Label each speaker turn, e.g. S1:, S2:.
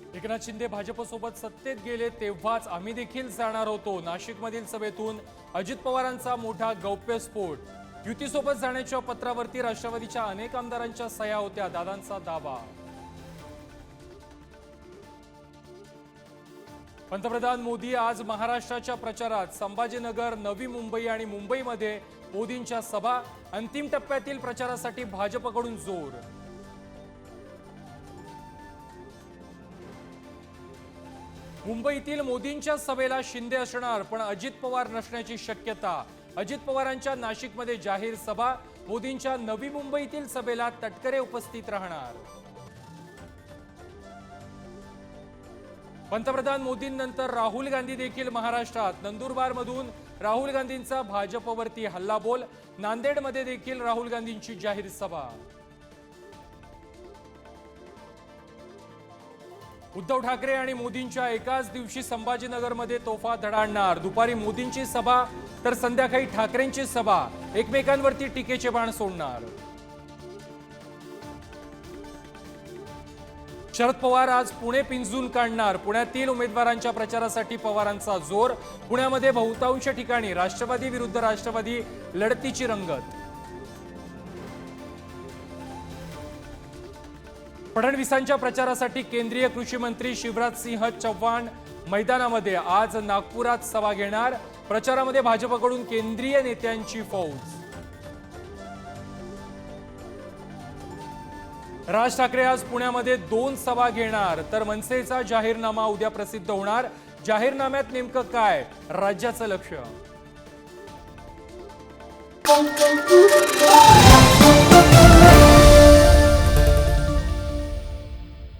S1: एकनाथ शिंदे भाजपसोबत सत्तेत गेले तेव्हाच आम्ही देखील जाणार होतो। नाशिकमधील सभेतून अजित पवारांचा मोठा गौप्यस्फोट। युतीसोबत जाण्याच्या पत्रावरती राष्ट्रवादीच्या अनेक आमदारांच्या सह्या होत्या, दादांचा दावा। पंतप्रधान मोदी आज महाराष्ट्राच्या प्रचारात। संभाजीनगर, नवी मुंबई आणि मुंबईमध्ये मोदींच्या सभा। अंतिम टप्प्यातील प्रचारासाठी भाजपकडून जोर। मुंबईतील मोदींच्या सभेला शिंदे असणार, पण अजित पवार नसण्याची शक्यता। अजित पवारांच्या नाशिकमध्ये जाहीर सभा, मोदींच्या नवी मुंबईतील सभेला तटकरे उपस्थित राहणार। पंतप्रधान मोदींनंतर राहुल गांधी देखील महाराष्ट्रात। नंदुरबारमधून राहुल गांधींचा भाजपवरती हल्लाबोल। नांदेडमध्ये देखील राहुल गांधींची जाहीर सभा। उद्धव ठाकरे आणि मोदींच्या एकाच दिवशी संभाजीनगरमध्ये तोफा धडाडणार। दुपारी मोदींची सभा तर संध्याकाळी ठाकरेंची सभा। एकमेकांवरती टीकेचे बाण सोडणार। शरद पवार आज पुणे पिंजून काढणार। पुण्यातील उमेदवारांच्या प्रचारासाठी पवारांचा जोर। पुण्यामध्ये बहुतांश ठिकाणी राष्ट्रवादी विरुद्ध राष्ट्रवादी लढतीची रंगत। फडणवीसांच्या प्रचारासाठी केंद्रीय कृषी मंत्री शिवराज सिंह चौहान मैदानामध्ये। आज नागपुरात सभा घेणार। प्रचारामध्ये भाजपकडून केंद्रीय नेत्यांची फौज। राज ठाकरे आज पुण्यामध्ये 2 सभा घेणार, तर मनसेचा जाहीरनामा उद्या प्रसिद्ध होणार। जाहीरनाम्यात नेमकं काय, राज्याचं लक्ष।